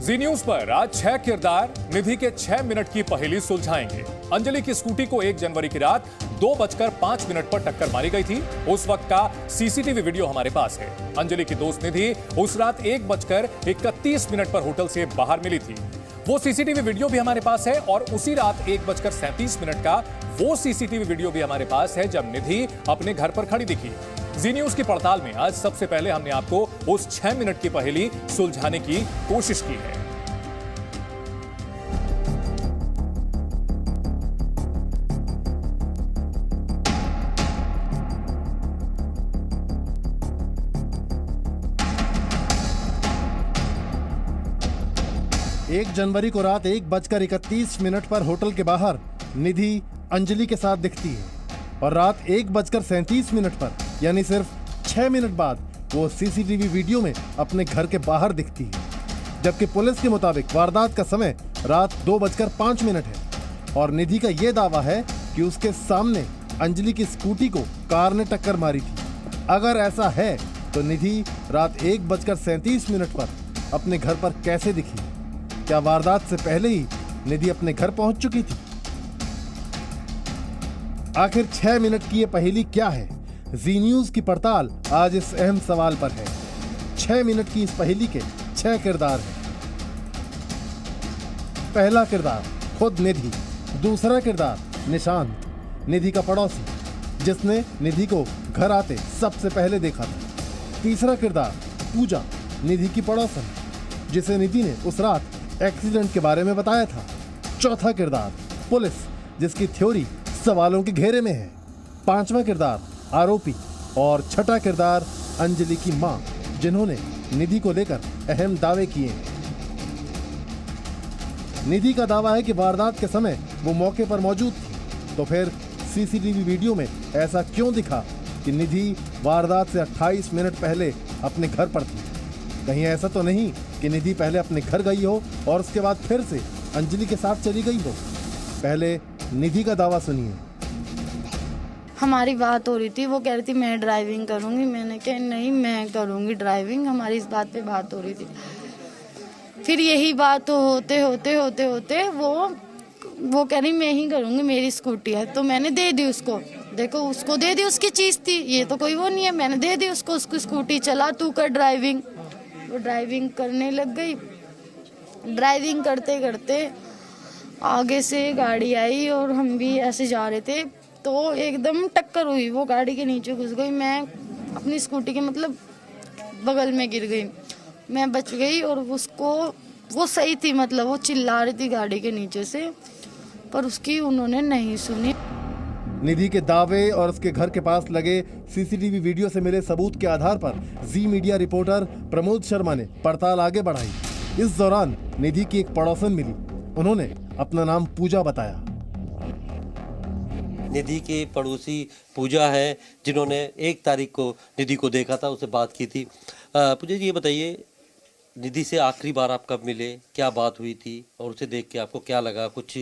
जी news पर आज 6 किरदार निधि के 6 मिनट की पहेली सुलझाएंगे। अंजलि की स्कूटी को 1 जनवरी की रात 2:05 पर टक्कर मारी गई थी। उस वक्त का सीसीटीवी वीडियो हमारे पास है। अंजलि की दोस्त निधि उस रात 1:31 पर होटल से बाहर मिली थी। वो सीसीटीवी वीडियो भी हमारे पास है और उसी रात 1:37 का वो सीसीटीवी वीडियो भी हमारे पास है जब निधि अपने घर पर खड़ी दिखी। जी न्यूज की पड़ताल में आज सबसे पहले हमने आपको उस 6 मिनट की पहेली सुलझाने की कोशिश की है। एक जनवरी को रात 1:31 पर होटल के बाहर निधि अंजलि के साथ दिखती है और रात 1:37 पर यानी सिर्फ 6 मिनट बाद वो सीसीटीवी वीडियो में अपने घर के बाहर दिखती है। जबकि पुलिस के मुताबिक वारदात का समय रात 2:05 है और निधि का यह दावा है कि उसके सामने अंजलि की स्कूटी को कार ने टक्कर मारी थी। अगर ऐसा है तो निधि रात 1:37 पर अपने घर पर कैसे दिखी? क्या वारदात से पहले ही निधि अपने घर पहुंच चुकी थी? आखिर 6 मिनट की ये पहेली क्या है? जी न्यूज की पड़ताल आज इस अहम सवाल पर है। 6 मिनट की इस पहेली के 6 किरदार हैं। पहला किरदार खुद निधि, दूसरा किरदार निशांत, निधि का पड़ोसी जिसने निधि को घर आते सबसे पहले देखा था। तीसरा किरदार पूजा, निधि की पड़ोसन जिसे निधि ने उस रात एक्सीडेंट के बारे में बताया था। चौथा किरदार पुलिस जिसकी थ्योरी सवालों के घेरे में है। पांचवा किरदार आरोपी और छठा किरदार अंजलि की मां जिन्होंने निधि को लेकर अहम दावे किए हैं। निधि का दावा है कि वारदात के समय वो मौके पर मौजूद थी, तो फिर सीसीटीवी वीडियो में ऐसा क्यों दिखा कि निधि वारदात से 28 मिनट पहले अपने घर पर थी? कहीं ऐसा तो नहीं कि निधि पहले अपने घर गई हो और उसके बाद फिर से अंजलि के साथ चली गई हो? पहले निधि का दावा सुनिए। हमारी बात हो रही थी, वो कह रही थी मैं ड्राइविंग करूंगी। मैंने कहा नहीं मैं करूंगी ड्राइविंग, हमारी इस बात पे बात हो रही थी। फिर यही बात होते होते वो कह रही मैं ही करूंगी, मेरी स्कूटी है। तो मैंने दे दी उसको, देखो उसको दे दी, उसकी चीज थी, ये तो कोई वो नहीं है। मैंने दे दी उसको, उसकी स्कूटी चला तू कर ड्राइविंग। वो ड्राइविंग करने लग गई। ड्राइविंग करते करते आगे से गाड़ी आई और हम भी ऐसे जा रहे थे तो एकदम टक्कर हुई, वो गाड़ी के नीचे घुस गई। मैं अपनी स्कूटी के मतलब बगल में गिर गई। मैं बच गई और उसको वो सही थी, मतलब वो चिल्ला रही थी गाड़ी के नीचे से, पर उसकी उन्होंने नहीं सुनी। निधि के दावे और उसके घर के पास लगे सीसीटीवी वीडियो से मिले सबूत के आधार पर जी मीडिया रिपोर्टर प्रमोद शर्मा ने पड़ताल आगे बढ़ाई। इस दौरान निधि की एक पड़ोसन मिली। उन्होंने अपना नाम पूजा बताया। निधि की पड़ोसी पूजा है जिन्होंने 1 तारीख को निधि को देखा था, उससे बात की थी। पूजा जी ये बताइए, निधि से आखिरी बार आप कब मिले, क्या बात हुई थी और उसे देख के आपको क्या लगा? कुछ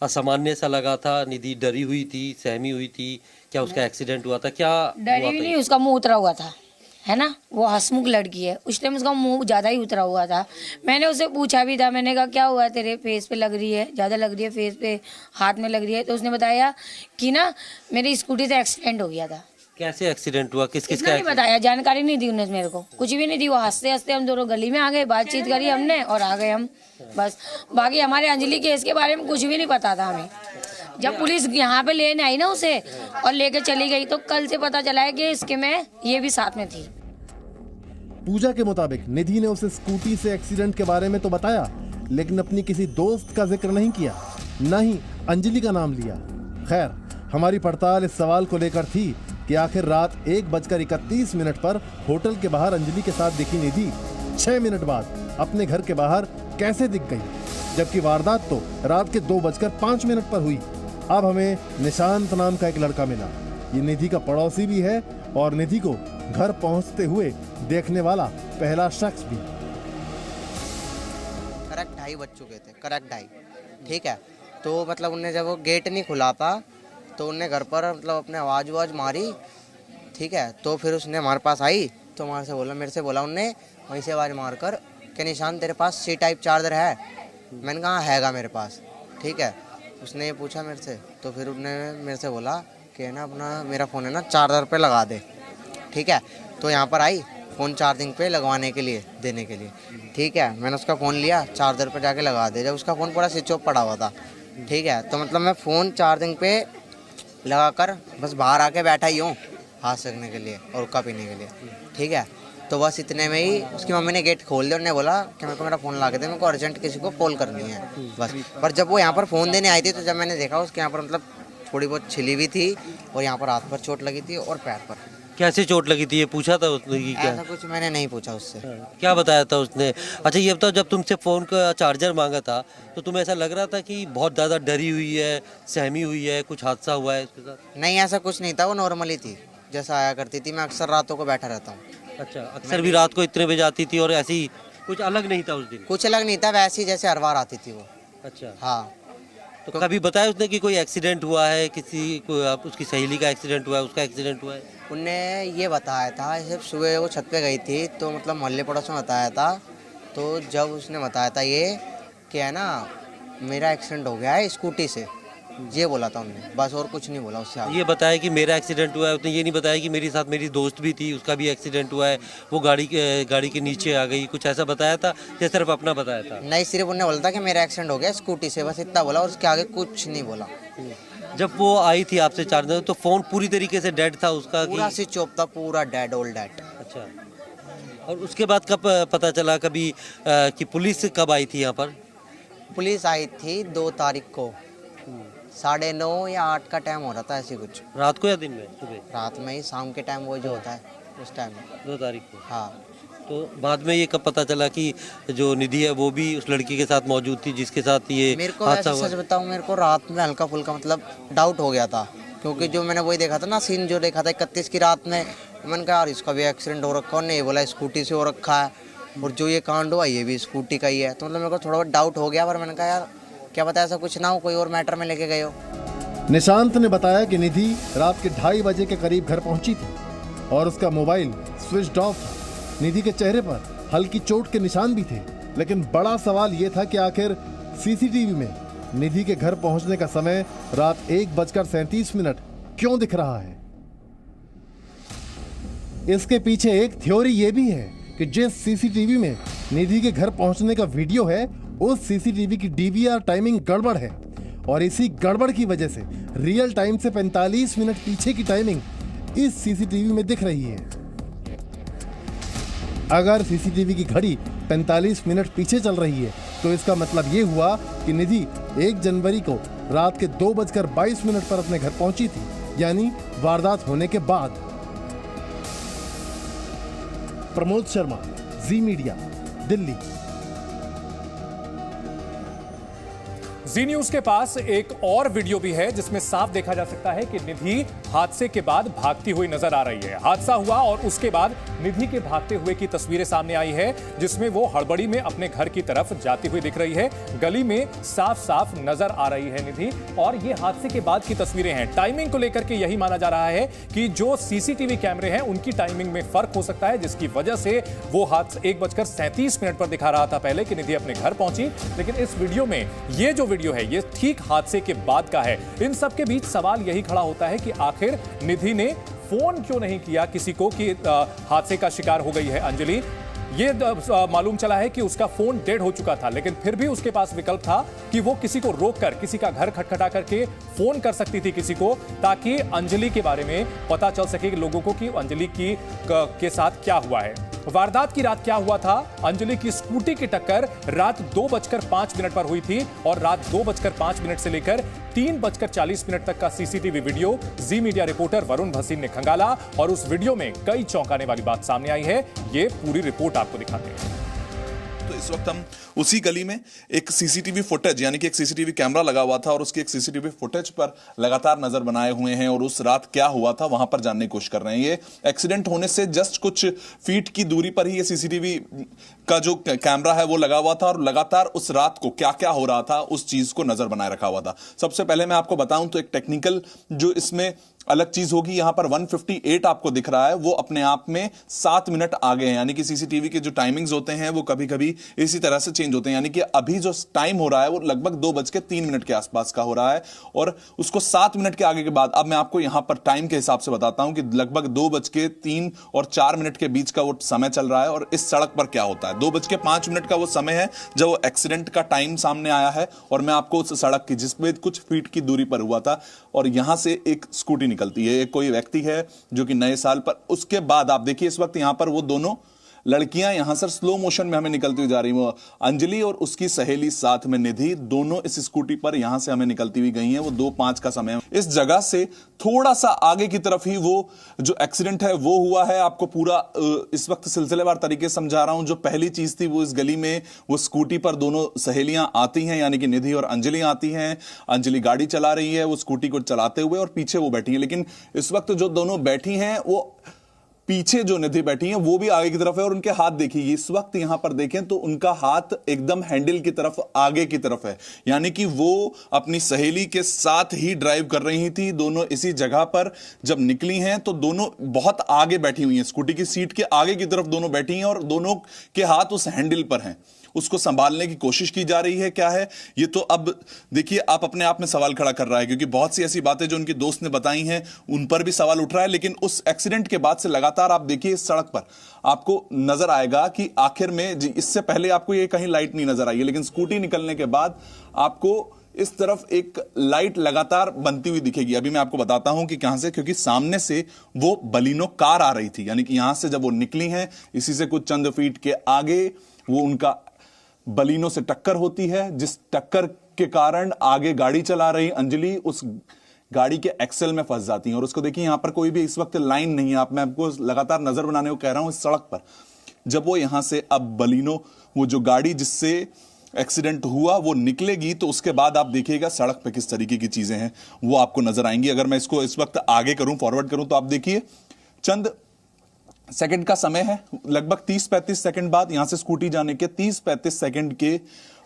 असामान्य सा लगा था? निधि डरी हुई थी, सहमी हुई थी? क्या उसका एक्सीडेंट हुआ था? क्या डरी हुई नहीं, उसका मुंह उतरा हुआ था, है ना। वो हंसमुख लड़की है, उस टाइम उसका मुंह ज्यादा ही उतरा हुआ था। मैंने उसे पूछा भी था, मैंने कहा क्या हुआ तेरे फेस पे लग रही है, ज्यादा लग रही है फेस पे, हाथ में लग रही है। तो उसने बताया कि ना मेरी स्कूटी से एक्सीडेंट हो गया था। कैसे एक्सीडेंट हुआ, किस का? नहीं बताया, जानकारी नहीं दी उन्होंने मेरे को, कुछ भी नहीं दी। वो हंसते हंसते हम दोनों गली में आ गए, बातचीत करी हमने और आ गए हम, बस। बाकी हमारे अंजलि केस के बारे में कुछ भी नहीं पता था हमें। जब पुलिस यहाँ पे लेने आई ना उसे और लेके चली गई तो कल से पता चला है कि इसके में ये भी साथ में थी। पूजा के मुताबिक निधि ने उसे स्कूटी से एक्सीडेंट के बारे में तो बताया, लेकिन अपनी किसी दोस्त का जिक्र नहीं किया, न ही अंजलि का नाम लिया। खैर, हमारी पड़ताल इस सवाल को लेकर थी कि आखिर रात 1:31 पर होटल के बाहर अंजलि के साथ दिखी निधि 6 मिनट बाद अपने घर के बाहर कैसे दिख गई, जबकि वारदात तो रात के 2:05 पर हुई। अब हमें निशांत नाम का एक लड़का मिला। ये निधि का पड़ोसी भी है और निधि को घर पहुंचते हुए देखने वाला पहला शख्स भी। करेक्ट 2:30 बज चुके थे, करेक्ट 2:30, ठीक है। तो मतलब उनने जब वो गेट नहीं खुला था तो उनने घर पर मतलब अपने आवाज मारी, ठीक है। तो फिर उसने हमारे पास आई तो मेरे से बोला उनने, वहीं से आवाज़ मारकर कि निशान तेरे पास सी टाइप चार्जर है? मैंने कहा हैगा मेरे पास। ठीक है, उसने ये पूछा मेरे से, तो फिर उसने मेरे से बोला कि ना अपना मेरा फ़ोन है ना चार्जर पे लगा दे। ठीक है, तो यहाँ पर आई फ़ोन चार्जिंग पे लगवाने के लिए, देने के लिए। ठीक है, मैंने उसका फ़ोन लिया, चार्जर पे जाके लगा दे। जब उसका फ़ोन पूरा स्विच ऑफ पड़ा हुआ था। ठीक है, तो मतलब मैं फ़ोन चार्जिंग पे लगा कर बस बाहर आके बैठा ही हूँ हाथ सेकने के लिए और हुक्का पीने के लिए। ठीक है, तो बस इतने में ही उसकी मम्मी ने गेट खोल दिया। उन्होंने बोला कि मेरे को मेरा फ़ोन ला के दे, मेरे को अर्जेंट किसी को कॉल करनी है बस। पर जब वो यहाँ पर फ़ोन देने आई थी, तो जब मैंने देखा उसके यहाँ पर मतलब थोड़ी बहुत छिली हुई थी और यहाँ पर हाथ पर चोट लगी थी और पैर पर। कैसे चोट लगी थी ये पूछा था उसने कि क्या? ऐसा कुछ मैंने नहीं पूछा उससे। क्या बताया था उसने? अच्छा ये बताओ, जब तुमसे फ़ोन का चार्जर मांगा था तो तुम्हें ऐसा लग रहा था कि बहुत ज़्यादा डरी हुई है, सहमी हुई है, कुछ हादसा हुआ है उसके साथ? नहीं, ऐसा कुछ नहीं था, वो नॉर्मली थी जैसा आया करती थी। मैं अक्सर रातों को बैठा रहता हूँ। अच्छा, अक्सर भी रात को इतने बजे आती थी और ऐसी कुछ अलग नहीं था उस दिन? कुछ अलग नहीं था, वैसे ही जैसे हर बार आती थी वो। अच्छा, हाँ। तो कभी बताया उसने कि कोई एक्सीडेंट हुआ है, किसी को उसकी सहेली का एक्सीडेंट हुआ है, उसका एक्सीडेंट हुआ है? उनने ये बताया था, जब सुबह वो छत पे गई थी तो मतलब मोहल्ले पड़ोस में बताया था। तो जब उसने बताया था ये कि है ना मेरा एक्सीडेंट हो गया है स्कूटी से, ये बोला था उनने, बस और कुछ नहीं बोला उससे आगे। ये बताया कि मेरा एक्सीडेंट हुआ है, उसने ये नहीं बताया कि मेरे साथ मेरी दोस्त भी थी, उसका भी एक्सीडेंट हुआ है, वो गाड़ी के नीचे आ गई, कुछ ऐसा बताया था या सिर्फ अपना बताया था? नहीं, सिर्फ उन्होंने बोला था कि मेरा एक्सीडेंट हो गया स्कूटी से, बस इतना बोला और उसके आगे कुछ नहीं बोला। जब वो आई थी आपसे चार्जर, तो फ़ोन पूरी तरीके से डेड था उसका? पूरा कि स्विच ऑफ था, पूरा डेड, ऑल डेड। अच्छा, और उसके बाद कब पता चला कभी कि पुलिस कब आई थी यहाँ पर? पुलिस आई थी 2 तारीख को, 9:30 या 8 का टाइम हो रहा था, ऐसे कुछ। रात को या दिन में? सुबह? रात में ही, शाम के टाइम वो जो होता है उस टाइम में। 2 तारीख को। हाँ। तो बाद में ये कब पता चला कि जो निधि है वो भी उस लड़की के साथ मौजूद थी जिसके साथ ये मेरे को हादसा वैसे हुआ? सच बताऊं, मेरे को रात में हल्का फुल्का मतलब डाउट हो गया था, क्योंकि जो मैंने वही देखा था ना सीन, जो देखा था 31 की रात में, मैंने कहा यार इसका भी एक्सीडेंट हो रखा है। नहीं बोला स्कूटी से हो रखा है, और जो ये कांड हुआ ये भी स्कूटी का ही है। तो मतलब मेरे को थोड़ा बहुत डाउट हो गया, पर मैंने कहा यार क्या पता ऐसा कुछ ना हो, कोई और मैटर में लेके गए हो। निशांत ने बताया कि निधि रात के 2:30 बजे के करीब घर पहुंची थी और उसका मोबाइल स्विच ऑफ था। निधि के चेहरे पर हल्की चोट के निशान भी थे, लेकिन बड़ा सवाल यह था कि आखिर सीसीटीवी में निधि के घर पहुंचने का समय रात 1:37 क्यों दिख रहा है। इसके पीछे एक थ्योरी यह भी है कि जिस सीसीटीवी में निधि के घर पहुंचने का वीडियो है, उस सीसीटीवी की डीवीआर टाइमिंग गड़बड़ है और इसी गड़बड़ की वजह से रियल टाइम से 45 मिनट पीछे की टाइमिंग इस सीसीटीवी में दिख रही है। अगर सीसीटीवी की घड़ी 45 मिनट पीछे चल रही है तो इसका मतलब ये हुआ कि निधि 1 जनवरी को रात के 2:22 पर अपने घर पहुंची थी, यानी वारदात होने के बाद। प्रमोद शर्मा, जी मीडिया, दिल्ली। जी न्यूज के पास एक और वीडियो भी है जिसमें साफ देखा जा सकता है कि निधि हादसे के बाद भागती हुई नजर आ रही है। हादसा हुआ और उसके बाद निधि के भागते हुए की तस्वीरें सामने आई है, जिसमें वो हड़बड़ी में अपने घर की तरफ जाती हुई दिख रही है। गली में साफ साफ नजर आ रही है निधि, और ये हादसे के बाद की तस्वीरें हैं। टाइमिंग को लेकर के यही माना जा रहा है कि जो सीसीटीवी कैमरे हैं उनकी टाइमिंग में फर्क हो सकता है, जिसकी वजह से वो हादसा 1:37 पर दिखा रहा था पहले कि निधि अपने घर पहुंची, लेकिन इस वीडियो में ये जो वीडियो है ये ठीक हादसे के बाद का है। इन सब के बीच सवाल यही खड़ा होता है कि आखिर निधि ने फोन क्यों नहीं किया किसी को कि हादसे का शिकार हो गई है अंजलि। ये मालूम चला है कि उसका फोन डेड हो चुका था, लेकिन फिर भी उसके पास विकल्प था कि वो किसी को रोककर किसी का घर खटखटा करके फोन कर सकती थी किसी को, ताकि अंजलि के बारे में पता चल सके कि लोगों को कि अंजलि के साथ क्या हुआ है। वारदात की रात क्या हुआ था? अंजलि की स्कूटी की टक्कर रात 2:05 पर हुई थी और रात 2:05 से लेकर 3:40 तक का सीसीटीवी वीडियो जी मीडिया रिपोर्टर वरुण भसीन ने खंगाला, और उस वीडियो में कई चौंकाने वाली बात सामने आई है। ये पूरी रिपोर्ट आपको दिखाते हैं। तो इस वक्त हम उसी गली में एक सीसीटीवी फुटेज, यानी कि एक सीसीटीवी कैमरा लगा हुआ था और उसकी एक सीसीटीवी फुटेज पर लगातार नजर बनाए हुए हैं और उस रात क्या हुआ था वहां पर जानने की कोशिश कर रहे हैं। ये एक्सीडेंट होने से जस्ट कुछ फीट की दूरी पर ही ये सीसीटीवी का जो कैमरा है वो लगा हुआ था और लगातार उस रात को क्या क्या हो रहा था उस चीज को नजर बनाए रखा हुआ था। सबसे पहले मैं आपको बताऊं तो एक टेक्निकल जो इसमें अलग चीज होगी। यहां पर 158 आपको दिख रहा है, वो अपने आप में 7 मिनट आगे हैं, यानी कि सीसीटीवी के जो टाइमिंग्स होते हैं वो कभी कभी इसी तरह से चेंज होते हैं, यानी कि अभी जो टाइम हो रहा है वो लगभग 2:03 के आसपास का हो रहा है और उसको 7 मिनट के आगे के बाद अब मैं आपको यहां पर टाइम के हिसाब से बताता हूं कि लगभग 2:03 और 4 मिनट के बीच का वो समय चल रहा है। और इस सड़क पर क्या होता है, 2:05 का वो समय है जब वो एक्सीडेंट का टाइम सामने आया है और मैं आपको उस सड़क की जिसमें कुछ फीट की दूरी पर हुआ था और यहां से एक स्कूटी निकलती है, एक कोई व्यक्ति है जो कि नए साल पर, उसके बाद आप देखिए इस वक्त यहां पर वो दोनों लड़कियां यहां से स्लो मोशन में हमें निकलती हुई जा रही हैं, अंजलि और उसकी सहेली साथ में निधि, दोनों इस स्कूटी पर यहां से हमें निकलती हुई गई हैं। वो 2:05 का समय है। इस जगह से थोड़ा सा आगे की तरफ ही वो जो एक्सीडेंट है वो हुआ है। आपको पूरा इस वक्त सिलसिलेवार तरीके से समझा रहा हूं। जो पहली चीज थी वो इस गली में वो स्कूटी पर दोनों सहेलियां आती हैं, यानी कि निधि और अंजलि आती हैं। अंजलि गाड़ी चला रही है वो स्कूटी को चलाते हुए और पीछे वो बैठी है, लेकिन इस वक्त जो दोनों बैठी हैं वो पीछे जो निधि बैठी हैं वो भी आगे की तरफ है और उनके हाथ देखिए, इस वक्त यहां पर देखें तो उनका हाथ एकदम हैंडल की तरफ आगे की तरफ है, यानी कि वो अपनी सहेली के साथ ही ड्राइव कर रही थी। दोनों इसी जगह पर जब निकली हैं तो दोनों बहुत आगे बैठी हुई हैं, स्कूटी की सीट के आगे की तरफ दोनों बैठी हैं और दोनों के हाथ उस हैंडल पर हैं। उसको संभालने की कोशिश की जा रही है। क्या है ये, तो अब देखिए आप अपने आप में सवाल खड़ा कर रहा है, क्योंकि बहुत सी ऐसी बातें जो उनकी दोस्त ने बताई हैं उन पर भी सवाल उठ रहा है। लेकिन उस एक्सीडेंट के बाद से लगातार आप देखिए इस सड़क पर आपको नजर आएगा कि आखिर में, इससे पहले आपको ये कहीं लाइट नहीं नजर आई है, लेकिन स्कूटी निकलने के बाद आपको इस तरफ एक लाइट लगातार बनती हुई दिखेगी। अभी मैं आपको बताता हूं कि कहां से, क्योंकि सामने से वो बलिनो कार आ रही थी, यानी कि यहां से जब वो निकली हैं इसी से कुछ चंद फीट के आगे वो उनका बलिनो से टक्कर होती है, जिस टक्कर के कारण आगे गाड़ी चला रही अंजलि उस गाड़ी के एक्सेल में फंस जाती हैं। और उसको देखिए यहां पर कोई भी इस वक्त लाइन नहीं है, मैं आपको लगातार नजर बनाने को कह रहा हूं इस सड़क पर। जब वो यहां से अब बलिनो, वो जो गाड़ी जिससे एक्सीडेंट हुआ वो निकलेगी तो उसके बाद आप देखिएगा सड़क पे किस तरीके की चीजें हैं वो आपको नजर आएंगी। अगर मैं इसको इस वक्त आगे करूं, फॉरवर्ड करूं, तो आप देखिए चंद सेकंड का समय है, लगभग 30-35 सेकंड बाद, यहां से स्कूटी जाने के 30-35 सेकंड के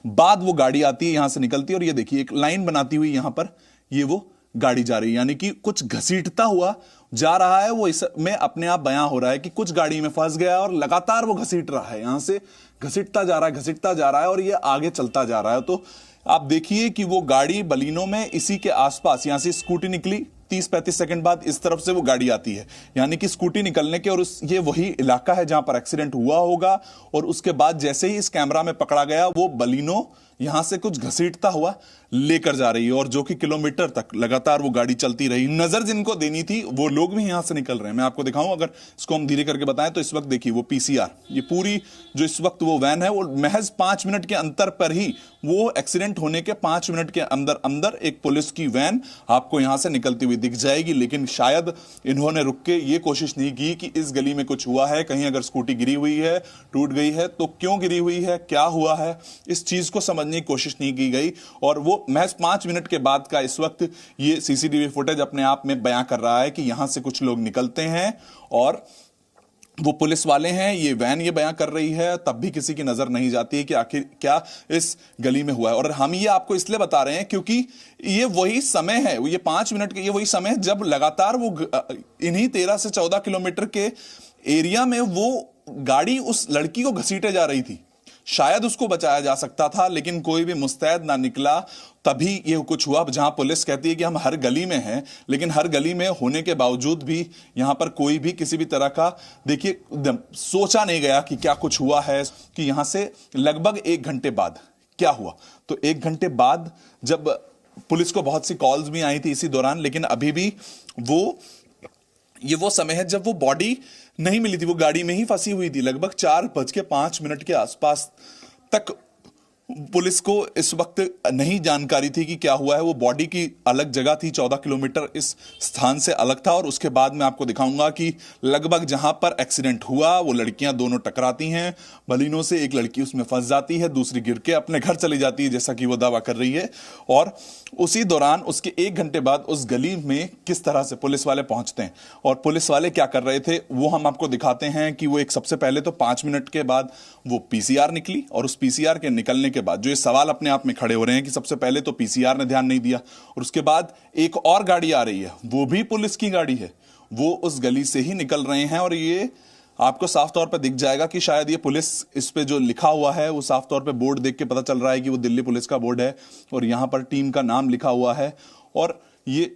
बाद वो गाड़ी आती है, यहां से निकलती है और ये देखिए एक लाइन बनाती हुई यहां पर ये वो गाड़ी जा रही है, यानी कि कुछ घसीटता हुआ जा रहा है। वो इसमें अपने आप बयां हो रहा है कि कुछ गाड़ी में फंस गया और लगातार वो घसीट रहा है, यहां से घसीटता जा रहा है, घसीटता जा रहा है और ये आगे चलता जा रहा है। तो आप देखिए कि वो गाड़ी बलिनो में इसी के आसपास, यहां से स्कूटी निकली, 30-35 सेकंड बाद इस तरफ से वो गाड़ी आती है, यानी कि स्कूटी निकलने के, और ये वही इलाका है जहां पर एक्सीडेंट हुआ होगा। और उसके बाद जैसे ही इस कैमरा में पकड़ा गया वो बलिनो यहां से कुछ घसीटता हुआ लेकर जा रही है और जो कि किलोमीटर तक लगातार वो गाड़ी चलती रही। नजर जिनको देनी थी वो लोग भी यहां से निकल रहे हैं। मैं आपको दिखाऊं, अगर इसको हम धीरे करके बताएं तो इस वक्त देखिए वो पीसीआर, ये पूरी जो इस वक्त वो वैन है वो महज 5 मिनट के अंतर पर ही, वो एक्सीडेंट होने के 5 मिनट के अंदर अंदर एक पुलिस की वैन आपको यहां से निकलती हुई दिख जाएगी। लेकिन शायद इन्होंने रुक के ये कोशिश नहीं की कि इस गली में कुछ हुआ है, कहीं अगर स्कूटी गिरी हुई है, टूट गई है तो क्यों गिरी हुई है, क्या हुआ है, इस चीज को समझने की कोशिश नहीं की गई। और वो महज 5 मिनट के बाद का इस वक्त ये सीसीटीवी फुटेज अपने आप में बयां कर रहा है कि यहां से कुछ लोग निकलते हैं और वो पुलिस वाले हैं, ये वैन ये बयां कर रही है, तब भी किसी की नजर नहीं जाती है कि आखिर क्या इस गली में हुआ है। और हम ये आपको इसलिए बता रहे हैं क्योंकि ये वही समय है, ये 5 मिनट के, ये वही समय है जब लगातार वो इन्हीं 13 से 14 किलोमीटर के एरिया में वो गाड़ी उस लड़की को घसीटे जा रही थी। शायद उसको बचाया जा सकता था, लेकिन कोई भी मुस्तैद ना निकला, तभी ये कुछ हुआ। जहां पुलिस कहती है कि हम हर गली में हैं, लेकिन हर गली में होने के बावजूद भी यहां पर कोई भी किसी भी तरह का, देखिए, सोचा नहीं गया कि क्या कुछ हुआ है। कि यहां से लगभग 1 घंटे बाद क्या हुआ, तो 1 घंटे बाद जब पुलिस को बहुत सी कॉल्स भी आई थी इसी दौरान, लेकिन अभी भी ये वो समय है जब वो बॉडी नहीं मिली थी, वो गाड़ी में ही फंसी हुई थी। लगभग 4:05 के आसपास तक पुलिस को इस वक्त नहीं जानकारी थी कि क्या हुआ है। वो बॉडी की अलग जगह थी, 14 किलोमीटर इस स्थान से अलग था। और उसके बाद मैं आपको दिखाऊंगा कि लगभग जहां पर एक्सीडेंट हुआ वो लड़कियां दोनों टकराती हैं बलिनो से, एक लड़की उसमें फंस जाती है, दूसरी गिर के अपने घर चली जाती है, जैसा कि वो दावा कर रही है। और उसी दौरान उसके 1 घंटे बाद उस गली में किस तरह से पुलिस वाले पहुंचते हैं और पुलिस वाले क्या कर रहे थे वो हम आपको दिखाते हैं। कि वो एक सबसे पहले तो 5 मिनट के बाद वो पीसीआर निकली और उस पीसीआर के निकलने के बाद जो ये सवाल अपने आप में खड़े हो रहे हैं कि सबसे पहले तो पीसीआर ने ध्यान नहीं दिया और उसके बाद एक और गाड़ी आ रही है, वो भी पुलिस की गाड़ी है, वो उस गली से ही निकल रहे हैं और ये आपको साफ तौर पर दिख जाएगा कि शायद ये पुलिस, इस पे जो लिखा हुआ है वो साफ तौर पे बोर्ड देख के पता चल रहा है कि वो दिल्ली पुलिस का बोर्ड है और यहां पर टीम का नाम लिखा हुआ है। और ये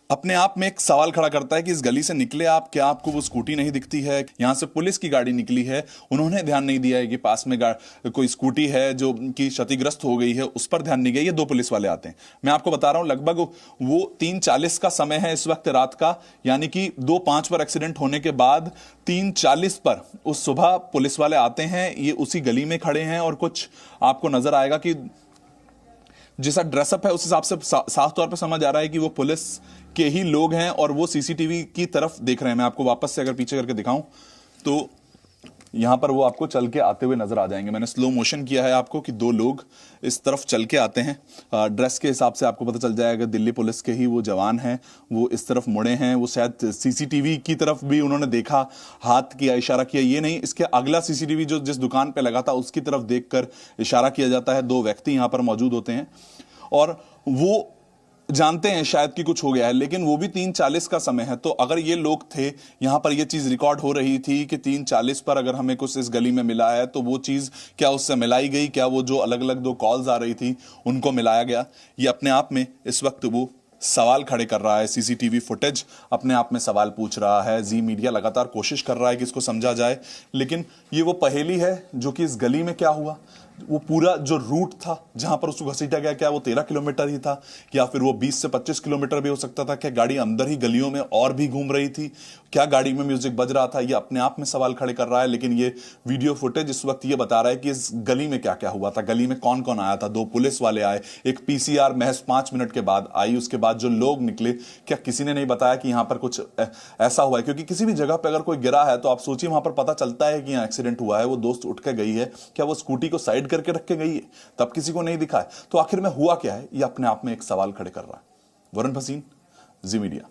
अपने आप में एक सवाल खड़ा करता है कि इस गली से निकले आप, क्या आपको वो स्कूटी नहीं दिखती है? यहां से पुलिस की गाड़ी निकली है, उन्होंने ध्यान नहीं दिया है कि पास में कोई स्कूटी है जो कि क्षतिग्रस्त हो गई है, उस पर ध्यान नहीं गया। ये दो पुलिस वाले आते हैं, मैं आपको बता रहा हूं लगभग वो 3:40 का समय है इस वक्त रात का, यानी कि 2:05 पर एक्सीडेंट होने के बाद 3:40 पर उस सुबह पुलिस वाले आते हैं। ये उसी गली में खड़े हैं और कुछ आपको नजर आएगा कि जैसा ड्रेसअप है उस हिसाब से साफ तौर पर समझ आ रहा है कि वो पुलिस के ही लोग हैं और वो सीसीटीवी की तरफ देख रहे हैं। मैं आपको वापस से अगर पीछे करके दिखाऊं तो यहां पर वो आपको चल के आते हुए नजर आ जाएंगे। मैंने स्लो मोशन किया है आपको कि दो लोग इस तरफ चल के आते हैं। ड्रेस के हिसाब से आपको पता चल जाएगा दिल्ली पुलिस के ही वो जवान हैं, वो इस तरफ मुड़े हैं, वो शायद सीसीटीवी की तरफ भी उन्होंने देखा, हाथ किया, इशारा किया। ये नहीं, इसके अगला सीसीटीवी जो जिस दुकान पे लगा था उसकी तरफ देखकर इशारा किया जाता है। दो व्यक्ति यहां पर मौजूद होते हैं और वो जानते हैं शायद कि कुछ हो गया है, लेकिन वो भी 3:40 का समय है। तो अगर ये लोग थे, यहां पर ये चीज रिकॉर्ड हो रही थी कि 3:40 पर अगर हमें कुछ इस गली में मिला है तो वो चीज क्या उससे मिलाई गई? क्या वो जो अलग अलग दो कॉल्स आ रही थी उनको मिलाया गया? ये अपने आप में इस वक्त वो सवाल खड़े कर रहा है। सीसीटीवी फुटेज अपने आप में सवाल पूछ रहा है। जी मीडिया लगातार कोशिश कर रहा है कि इसको समझा जाए, लेकिन ये वो पहेली है जो कि इस गली में क्या हुआ, वो पूरा जो रूट था जहां पर उसको घसीटा गया, क्या वो 13 किलोमीटर ही था या फिर वो 20 से 25 किलोमीटर भी हो सकता था? क्या गाड़ी अंदर ही गलियों में और भी घूम रही थी? क्या गाड़ी में म्यूजिक बज रहा था? ये अपने आप में सवाल खड़े कर रहा है। लेकिन ये वीडियो फुटेज इस वक्त ये बता रहा है कि इस गली में क्या क्या हुआ था, गली में कौन कौन आया था। दो पुलिस वाले आए, एक पीसीआर महज 5 मिनट के बाद आई, उसके बाद जो लोग निकले, क्या किसी ने नहीं बताया कि यहां पर कुछ ऐसा हुआ है? क्योंकि किसी भी जगह पर अगर कोई गिरा है तो आप सोचिए वहां पर पता चलता है कि यहाँ एक्सीडेंट हुआ है। वो दोस्त उठ के गई है, क्या वो स्कूटी को साइड करके रख के गई है? तब किसी को नहीं दिखा है। तो आखिर में हुआ क्या है? ये अपने आप में एक सवाल खड़े कर रहा है। वरुण भसीन, जी मीडिया।